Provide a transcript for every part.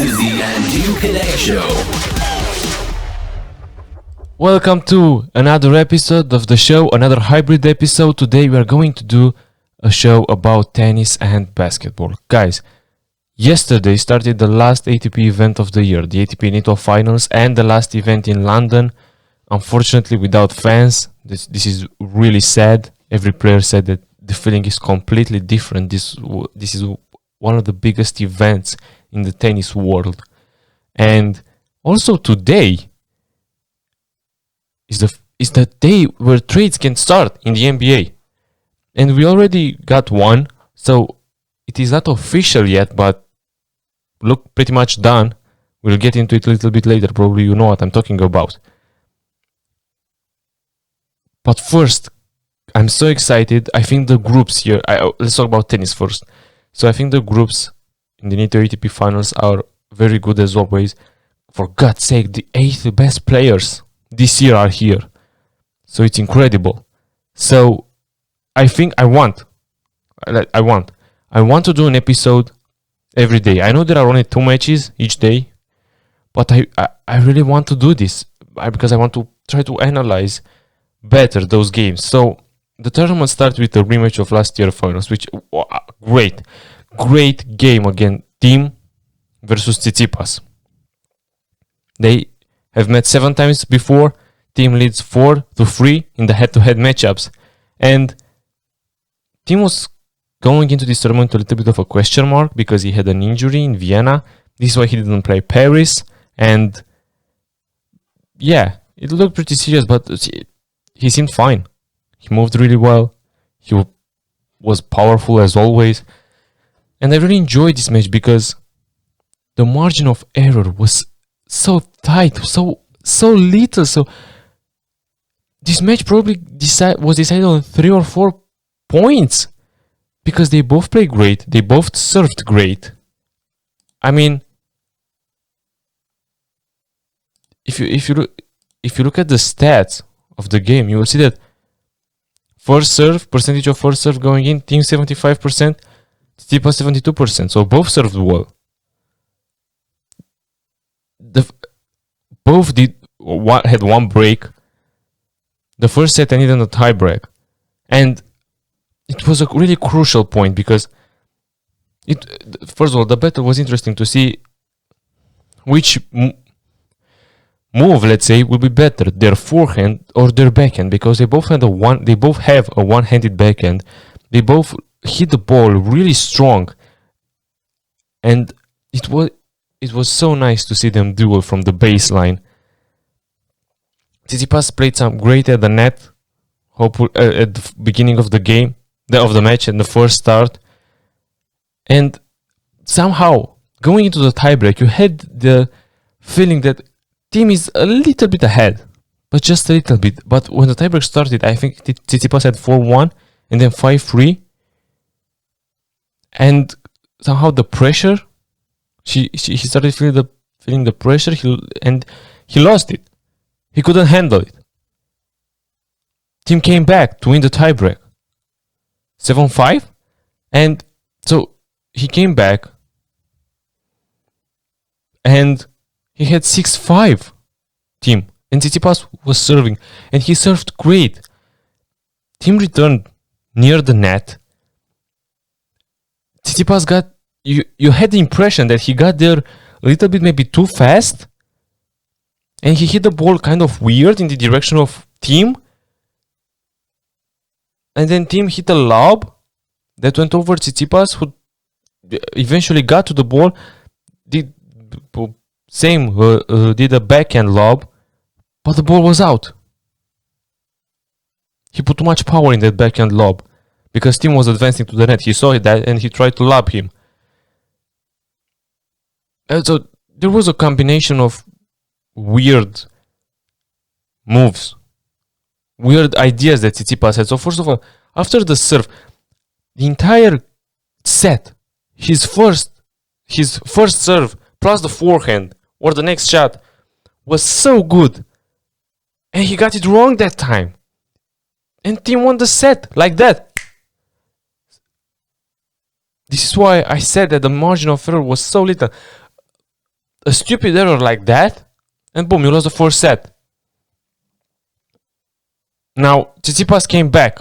is the Andu Kedei Show. Welcome to another episode of the show, another hybrid episode. Today we are going to do a show about tennis and basketball. Guys, yesterday started the last ATP event of the year, the ATP Nitto Finals, and the last event in London. Unfortunately, without fans. This is really sad. Every player said that the feeling is completely different. This is one of the biggest events in the tennis world. And also today is the day where trades can start in the NBA. And we already got one, so it is not official yet, but look pretty much done. We'll get into it a little bit later. Probably you know what I'm talking about. But first, I'm so excited. I think the groups here, let's talk about tennis first. So I think the groups in the Nitto ATP Finals are very good as always. For God's sake, the 8 best players this year are here. So it's incredible. So I think I want to do an episode every day. I know there are only 2 matches each day, but I really want to do this because I want to try to analyze better those games. So the tournament starts with a rematch of last year's finals, which great game again. Thiem versus Tsitsipas. They have met 7 times before. Thiem leads 4-3 in the head-to-head matchups, and Thiem was going into this tournament a little bit of a question mark because he had an injury in Vienna. This is why he didn't play Paris, and yeah, it looked pretty serious, but he seemed fine. He moved really well. He was powerful as always. And I really enjoyed this match because the margin of error was so tight, so little. So this match probably was decided on 3 or 4 points because they both played great. They both served great. I mean, if you look at the stats of the game, you will see that percentage of first serve going in, Thiem 75%, Tsitsipas 72%. So both served well. Both had one break. The first set ended on a tie break, and it was a really crucial point because first of all, the battle was interesting to see which move, let's say, will be better, their forehand or their backhand, because they both have a one-handed backhand. They both hit the ball really strong, and it was so nice to see them duel from the baseline. Tsitsipas played some great at the net, hopefully at the beginning of the game, of the match, and the first start, and somehow going into the tiebreak, you had the feeling that Thiem is a little bit ahead, but just a little bit. But when the tiebreak started, I think Tsitsipas had 4-1 and then 5-3. And somehow the pressure, he started feeling the pressure, and he lost it. He couldn't handle it. Thiem came back to win the tiebreak, 7-5, and so he came back, and he had 6-5, Thiem, and Tsitsipas was serving, and he served great. Thiem returned near the net. Tsitsipas you had the impression that he got there a little bit maybe too fast, and he hit the ball kind of weird in the direction of Thiem, and then Thiem hit a lob that went over Tsitsipas, who eventually got to the ball, did a backhand lob, but the ball was out. He put too much power in that backhand lob because Thiem was advancing to the net. He saw that and he tried to lob him. And so there was a combination of weird moves, weird ideas that Tsitsipas had. So first of all, after the serve, the entire set, his first serve plus the forehand or the next shot was so good, and he got it wrong that time, and Thiem won the set like that. This is why I said that the margin of error was so little. a stupid error like that, and boom, you lost the first set. Now, Tsitsipas came back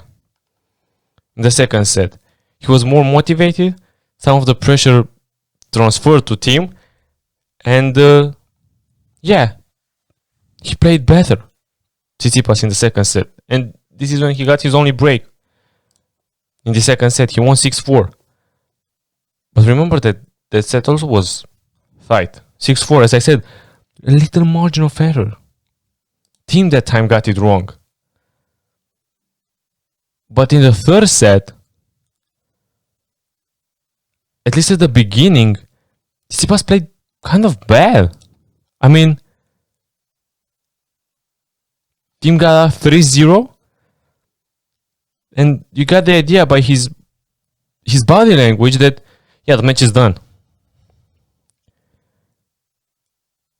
in the second set. He was more motivated. Some of the pressure transferred to Thiem. And yeah, he played better, Tsitsipas, in the second set. And this is when he got his only break. In the second set, he won 6-4. But remember that that set also was tight. 6-4, as I said, a little margin of error. Thiem that time got it wrong. But in the third set, at least at the beginning, Tsitsipas played kind of bad. I mean, Thiem got a 3-0, and you got the idea by his body language that, yeah, the match is done.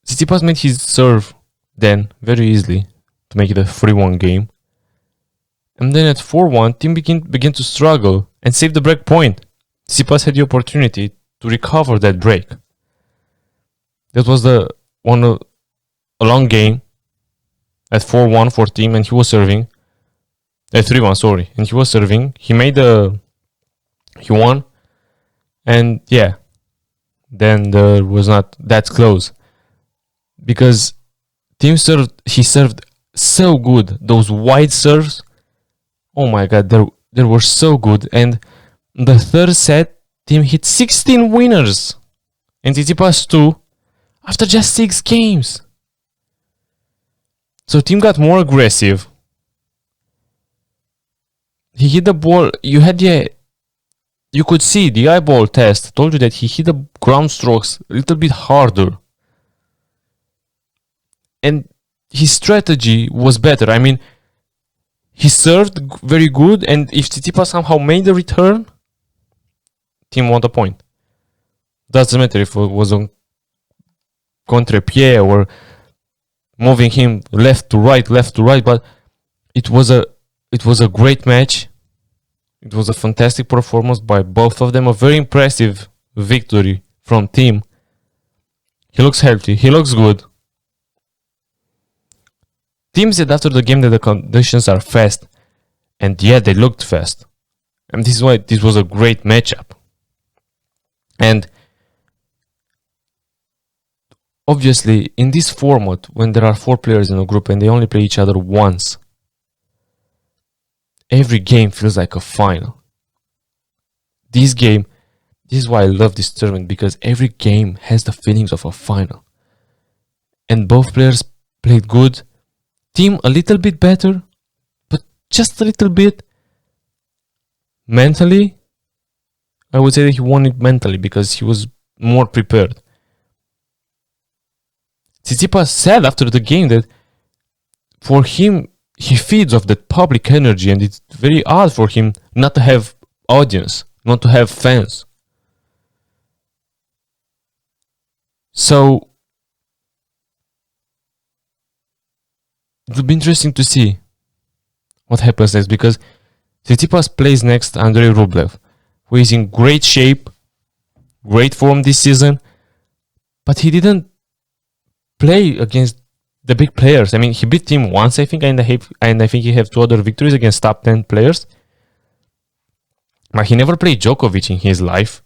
Tsitsipas made his serve then very easily to make it a 3-1 game. And then at 4-1, Thiem began to struggle and save the break point. Tsitsipas had the opportunity to recover that break. That was a long game at 4-1 for Thiem, and he was serving. At 3-1, sorry. And he was serving. He won. And yeah, then there was not that close. Because Thiem served so good. Those wide serves, oh my god, they were so good. And the third set, Thiem hit 16 winners. And Tsitsipas 2 after just 6 games. So Thiem got more aggressive. He hit the ball. You could see the eyeball test told you that he hit the ground strokes a little bit harder. And his strategy was better. I mean, he served very good, and if Tsitsipas somehow made the return, Thiem won the point. Doesn't matter if it was on contre-pied or moving him left to right, but it was a great match. It was a fantastic performance by both of them. A very impressive victory from Thiem. He looks healthy. He looks good. Thiem said after the game that the conditions are fast. And yeah, they looked fast. And this is why this was a great matchup. And obviously, in this format, when there are 4 players in a group and they only play each other once, every game feels like a final. This is why I love this tournament, because every game has the feelings of a final. And both players played good. Thiem a little bit better, but just a little bit. Mentally, I would say that he won it mentally because he was more prepared. Tsitsipas said after the game that for him, he feeds off that public energy, and it's very hard for him not to have audience, not to have fans. So it will be interesting to see what happens next, because Tsitsipas plays next Andrei Rublev, who is in great shape, great form this season, but he didn't play against the big players. I mean, he beat Thiem once, I think, and I think he have 2 other victories against top 10 players. But he never played Djokovic in his life.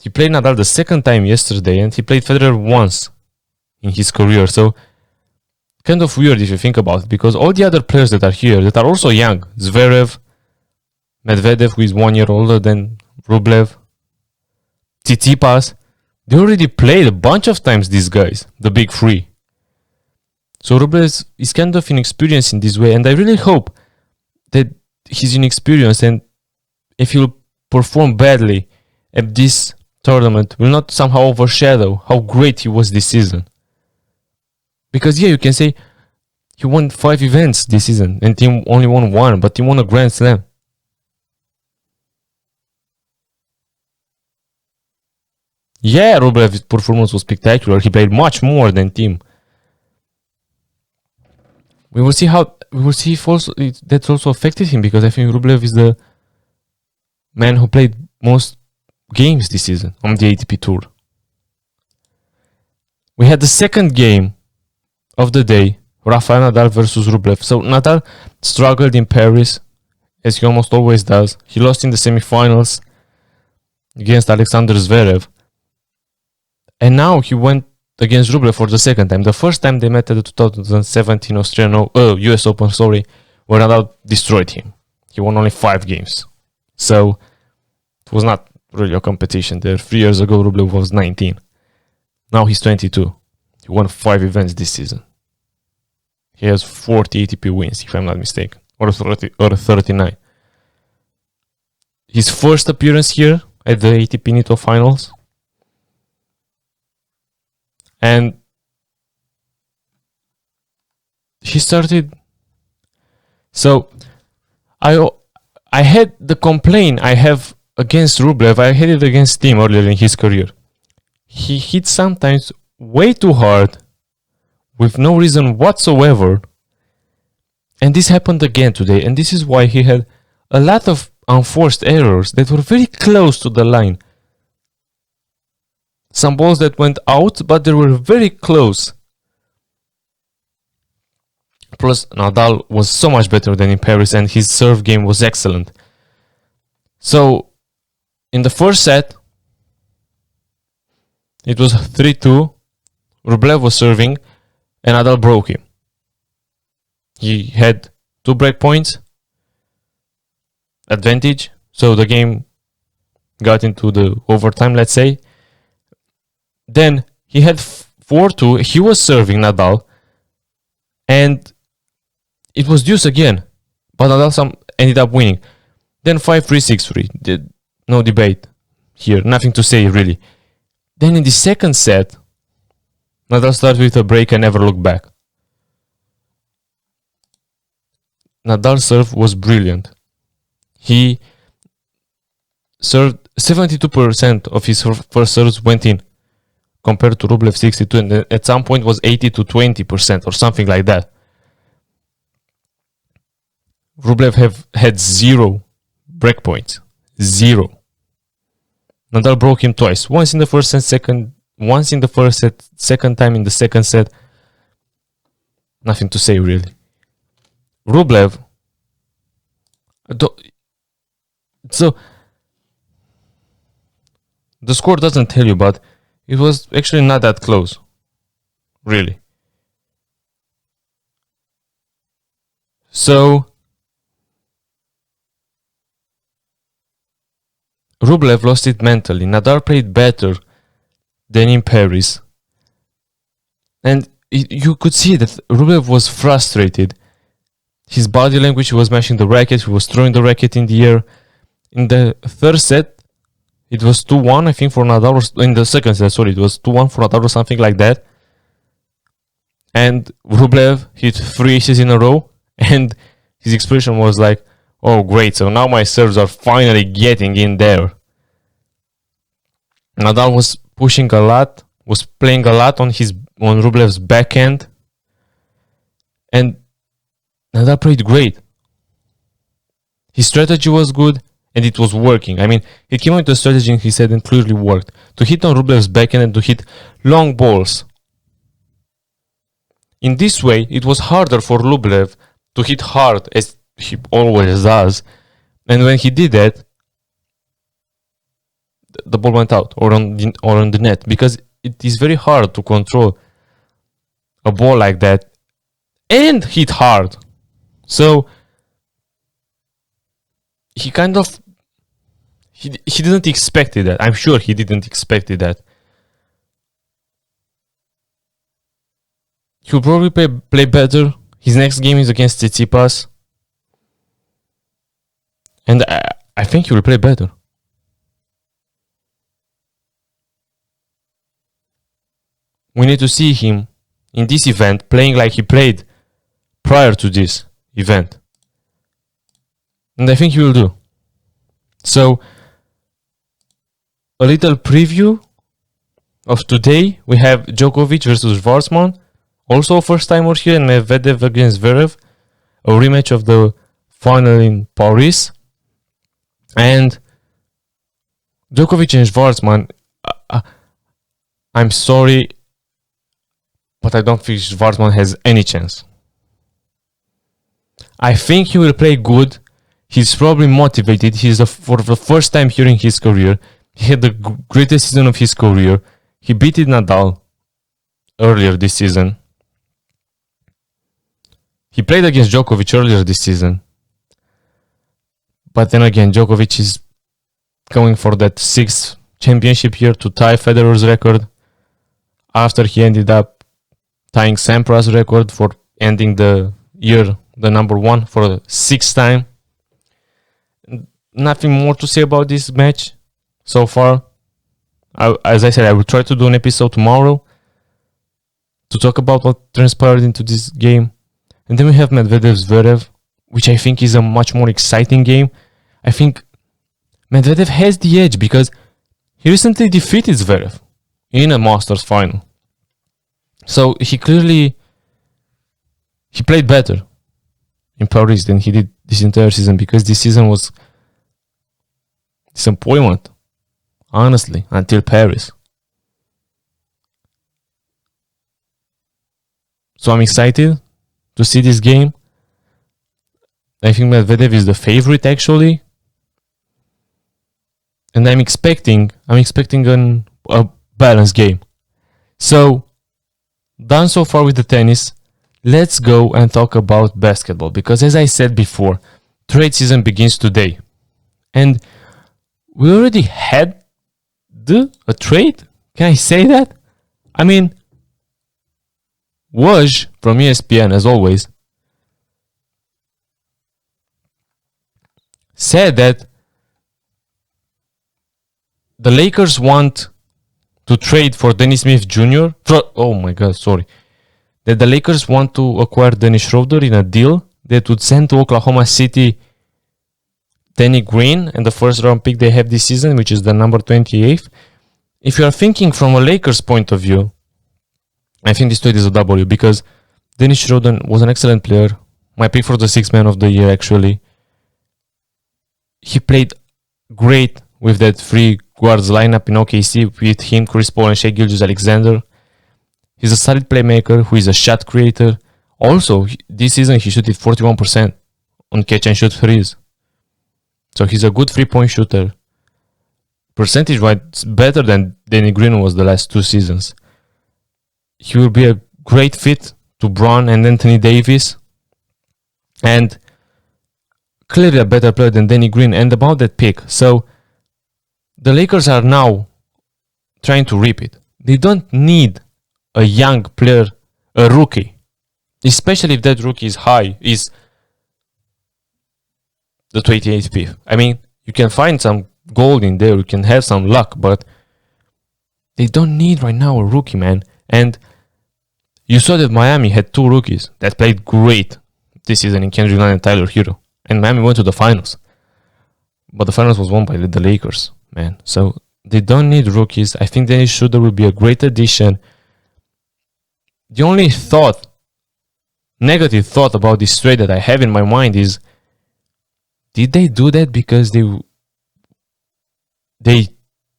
He played Nadal the second time yesterday, and he played Federer once in his career. So, kind of weird if you think about it, because all the other players that are here, that are also young, Zverev, Medvedev, who is 1 year older than Rublev, Tsitsipas, they already played a bunch of times, these guys, the big 3. So Rublev is kind of inexperienced in this way, and I really hope that he's inexperienced, and if he'll perform badly at this tournament, will not somehow overshadow how great he was this season. Because yeah, you can say he won 5 events this season, and Thiem only won 1, but Thiem won a Grand Slam. Yeah, Rublev's performance was spectacular. He played much more than Thiem. We will see if also that also affected him, because I think Rublev is the man who played most games this season on the ATP Tour. we had the second game of the day, Rafael Nadal versus Rublev. So Nadal struggled in Paris, as he almost always does. He lost in the semifinals against Alexander Zverev. And now he went against Rublev for the second time. The first time they met at the 2017 US Open, where Nadal destroyed him. He won only 5 games. So it was not really a competition there. 3 years ago, Rublev was 19. Now he's 22. He won 5 events this season. He has 40 ATP wins, if I'm not mistaken, or 39. His first appearance here at the ATP Nitto Finals. And he started. So I had the complaint I have against Rublev. I had it against Thiem earlier in his career. He hit sometimes way too hard with no reason whatsoever. And this happened again today. And this is why he had a lot of unforced errors that were very close to the line. Some balls that went out, but they were very close. Plus, Nadal was so much better than in Paris, and his serve game was excellent. So, in the first set, it was 3-2. Rublev was serving, and Nadal broke him. He had 2 break points advantage, so the game got into the overtime, let's say. Then he had 4-2. He was serving Nadal, and it was deuce again, but Nadal ended up winning. Then 5-3, 6-3. No debate here. Nothing to say really. Then in the second set, Nadal started with a break and never looked back. Nadal's serve was brilliant. He served 72% of his first serves went in, compared to Rublev 62, and at some point was 80 to 20% or something like that. Rublev had 0 breakpoints. 0. Nadal broke him twice. Once in the first and second time in the second set. Nothing to say really. Rublev. So the score doesn't tell you, but it was actually not that close. Really. So Rublev lost it mentally. Nadal played better than in Paris. And you could see that Rublev was frustrated. His body language, he was mashing the racket, he was throwing the racket in the air. In the third set, it was 2-1, I think, for Nadal. In the second set, sorry, it was 2-1 for Nadal or something like that. And Rublev hit 3 aces in a row. And his expression was like, oh, great, so now my serves are finally getting in there. Nadal was pushing a lot, was playing a lot on Rublev's backhand. And Nadal played great. His strategy was good, and it was working. I mean, he came into a strategy and he said it clearly worked. To hit on Rublev's backhand and to hit long balls. In this way, it was harder for Rublev to hit hard, as he always does. And when he did that, the ball went out or on the net, because it is very hard to control a ball like that and hit hard. So he kind of he didn't expect that. I'm sure he didn't expect that. He'll probably play better. His next game is against Tsitsipas, and I think he will play better. We need to see him in this event playing like he played prior to this event. And I think he will do. So, a little preview of today. We have Djokovic versus Schwartzman. Also first timer here, and Medvedev against Zverev. A rematch of the final in Paris. And Djokovic and Schwartzman, I'm sorry, but I don't think Schwartzman has any chance. I think he will play good. He's probably motivated. For the first time here in his career. He had the greatest season of his career. He beat Nadal earlier this season. He played against Djokovic earlier this season. But then again, Djokovic is going for that 6th championship year to tie Federer's record after he ended up tying Sampra's record for ending the year the number 1 for the 6th time. Nothing more to say about this match so far. As I said, I will try to do an episode tomorrow to talk about what transpired into this game. And then we have Medvedev-Zverev, which I think is a much more exciting game. I think Medvedev has the edge because he recently defeated Zverev in a Masters final. So he played better in Paris than he did this entire season, because this season was disappointment, honestly, until Paris. So I'm excited to see this game. I think Medvedev is the favorite actually. And I'm expecting a balanced game. So, done so far with the tennis. Let's go and talk about basketball. Because as I said before, trade season begins today. And we already had a trade? Can I say that? I mean, Woj from ESPN, as always, said that the Lakers want to trade for Dennis Smith Jr. That the Lakers want to acquire Dennis Schroeder in a deal that would send to Oklahoma City Danny Green and the first round pick they have this season, which is the number 28th. If you are thinking from a Lakers point of view, I think this trade is a W, because Dennis Schroeder was an excellent player. My pick for the 6th man of the year, actually. He played great with that three guards lineup in OKC with him, Chris Paul, and Shai Gilgeous-Alexander. He's a solid playmaker who is a shot creator. Also, this season he shot 41% on catch and shoot threes. So he's a good 3-point shooter. Percentage-wise, better than Danny Green was the last 2 seasons. He will be a great fit to Bron and Anthony Davis. And clearly a better player than Danny Green. And about that pick, so the Lakers are now trying to reap it. They don't need a young player, a rookie, especially if that rookie is the 28th pick. I mean, you can find some gold in there, you can have some luck, but they don't need right now a rookie, man. And you saw that Miami had 2 rookies that played great this season in Kendrick Nunn and Tyler Hero. And Miami went to the finals. But the finals was won by the Lakers, man. So they don't need rookies. I think Dennis Schroeder will be a great addition. The only negative thought about this trade that I have in my mind is, did they do that because they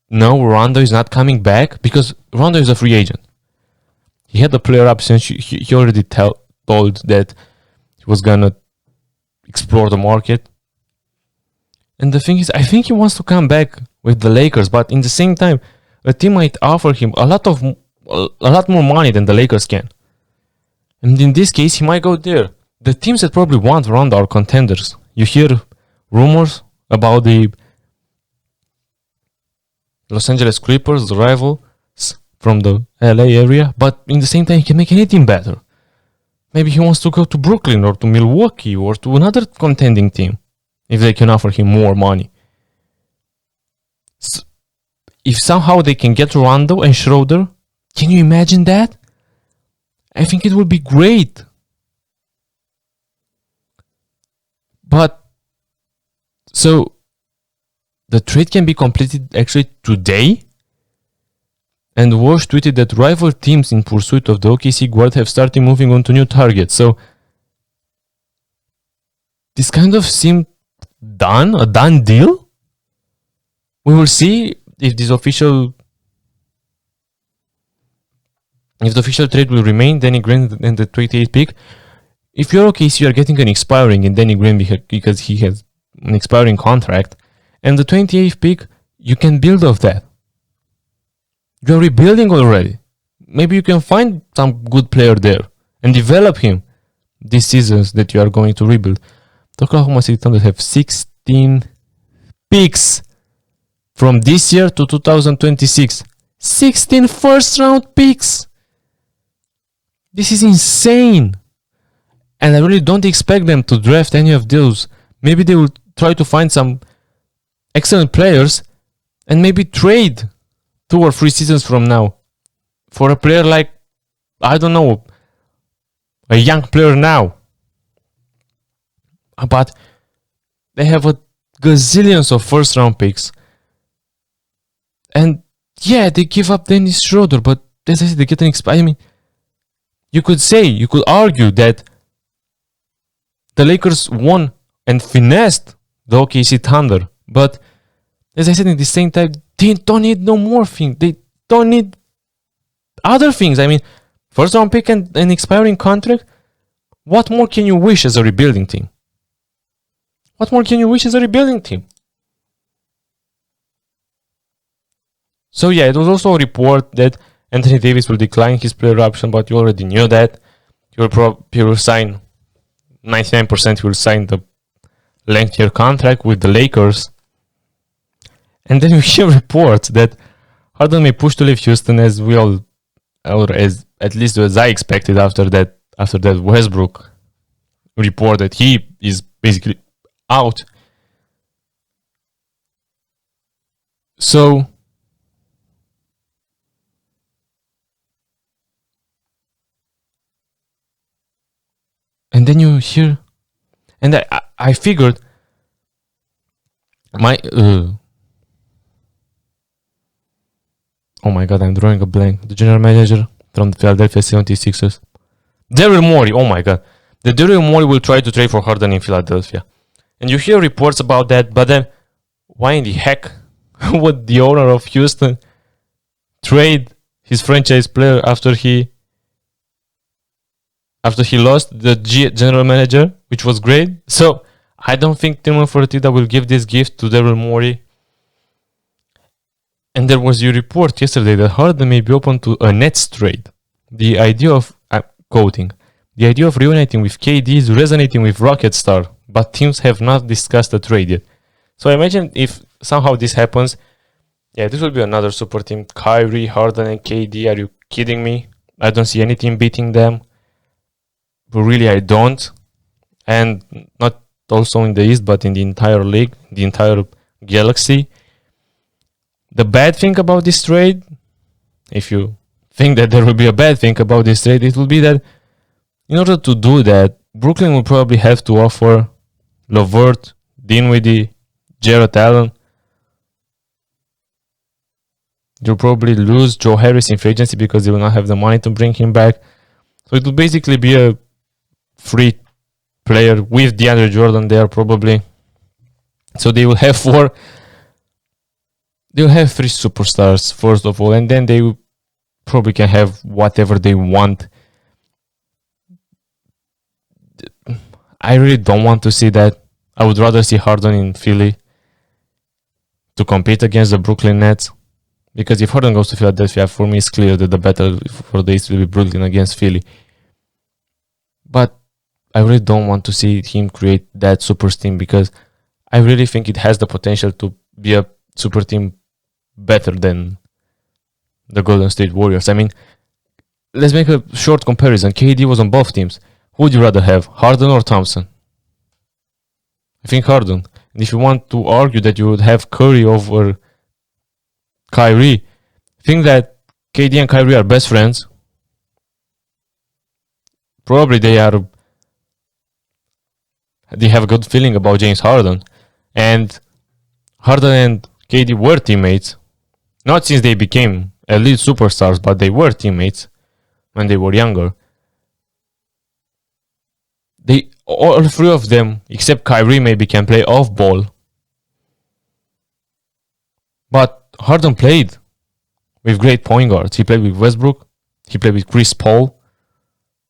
know Rondo is not coming back? Because Rondo is a free agent. He had the player option. He already told that he was gonna explore the market. And the thing is, I think he wants to come back with the Lakers, but in the same time, a team might offer him a lot more money than the Lakers can. And in this case, he might go there. The teams that probably want Rondo are contenders. You hear rumors about the Los Angeles Clippers, the rivals from the LA area, but in the same time, he can make any team better. Maybe he wants to go to Brooklyn or to Milwaukee or to another contending team if they can offer him more money. So if somehow they can get Rondo and Schroeder, can you imagine that? I think it would be great. But so the trade can be completed actually today. And Woj tweeted that rival teams in pursuit of the OKC guard have started moving on to new targets. So this kind of seemed a done deal. We will see if this official If the official trade will remain, Danny Green and the 28th pick. If you're OKC, you're getting an expiring in Danny Green because he has an expiring contract. And the 28th pick, you can build off that. You're rebuilding already. Maybe you can find some good player there and develop him these seasons that you are going to rebuild. The Oklahoma City Thunder have 16 picks from this year to 2026. 16 first round picks. This is insane. And I really don't expect them to draft any of those. Maybe they will try to find some excellent players and maybe trade 2 or 3 seasons from now for a player like, I don't know, a young player now. But they have a gazillions of first round picks. And yeah, they give up Dennis Schroeder, but as I said, they get an I mean, you could argue that the Lakers won and finessed the OKC Thunder. But as I said, at the same time, they don't need no more things. They don't need other things. I mean, first round pick and an expiring contract. What more can you wish as a rebuilding team? What more can you wish as a rebuilding team? So yeah, it was also a report that Anthony Davis will decline his player option, but you already knew that. He will sign 99%. He will sign the lengthier contract with the Lakers. And then we hear reports that Harden may push to leave Houston, as we all, or as at least as I expected after that Westbrook report that he is basically out. So and then you hear, and I figured my oh my god, I'm drawing a blank. The general manager from the Philadelphia 76ers, Daryl Morey. Oh my god, the Daryl Morey will try to trade for Harden in Philadelphia, and you hear reports about that. But then, why in the heck would the owner of Houston trade his franchise player after he lost the general manager, which was great? So I don't think Timo Fertitta will give this gift to Daryl Morey. And there was a report yesterday that Harden may be open to a Nets trade. The idea of quoting, the idea of reuniting with KD is resonating with Rocket Star, but teams have not discussed a trade yet. So I imagine if somehow this happens, yeah, this will be another super team. Kyrie, Harden, and KD. Are you kidding me? I don't see any team beating them. But really, I don't. And not also in the East, but in the entire league, the entire galaxy. The bad thing about this trade, if you think that there will be a bad thing about this trade, it will be that in order to do that, Brooklyn will probably have to offer LeVert, Dinwiddie, Jarrett Allen. They'll probably lose Joe Harris in free agency because they will not have the money to bring him back. So it will basically be a free player with DeAndre Jordan there probably. So they will have they'll have 3 superstars first of all, and then they will probably can have whatever they want. I really don't want to see that. I would rather see Harden in Philly to compete against the Brooklyn Nets. Because if Harden goes to Philadelphia, for me it's clear that the battle for the East will be Brooklyn against Philly. But I really don't want to see him create that super team, because I really think it has the potential to be a super team better than the Golden State Warriors. I mean, let's make a short comparison. KD was on both teams. Who would you rather have, Harden or Thompson? I think Harden. And if you want to argue that you would have Curry over Kyrie, I think that KD and Kyrie are best friends. Probably they have a good feeling about James Harden. And Harden and KD were teammates. Not since they became elite superstars, but they were teammates when they were younger. All 3 of them, except Kyrie, maybe can play off ball. But Harden played with great point guards. He played with Westbrook. He played with Chris Paul.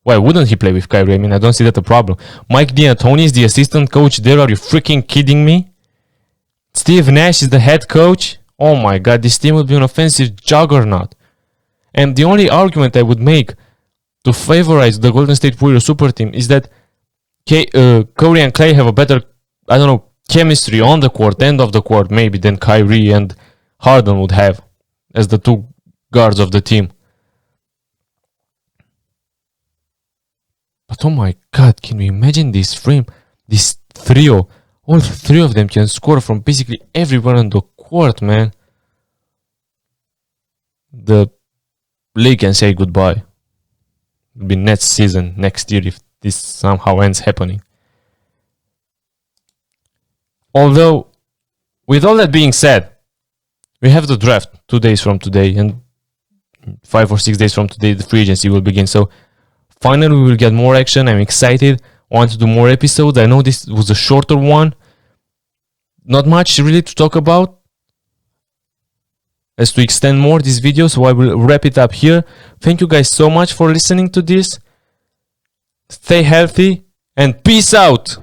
Why wouldn't he play with Kyrie? I mean, I don't see that a problem. Mike D'Antoni is the assistant coach there. Are you freaking kidding me? Steve Nash is the head coach. Oh my god, this team would be an offensive juggernaut. And the only argument I would make to favorize the Golden State Warriors super team is that Curry and Clay have a better, I don't know, chemistry on the court, end of the court maybe, than Kyrie and Harden would have as the two guards of the team. But oh my god, can you imagine this frame? This trio. All three of them can score from basically everywhere on the court, man. The league can say goodbye. It'll be next season, next year, if this somehow ends happening. Although, with all that being said, we have the draft 2 days from today, and 5 or 6 days from today the free agency will begin. So finally we will get more action. I'm excited. I want to do more episodes. I know this was a shorter one. Not much really to talk about as to extend more this video, so I will wrap it up here. Thank you guys so much for listening to this. Stay healthy and peace out.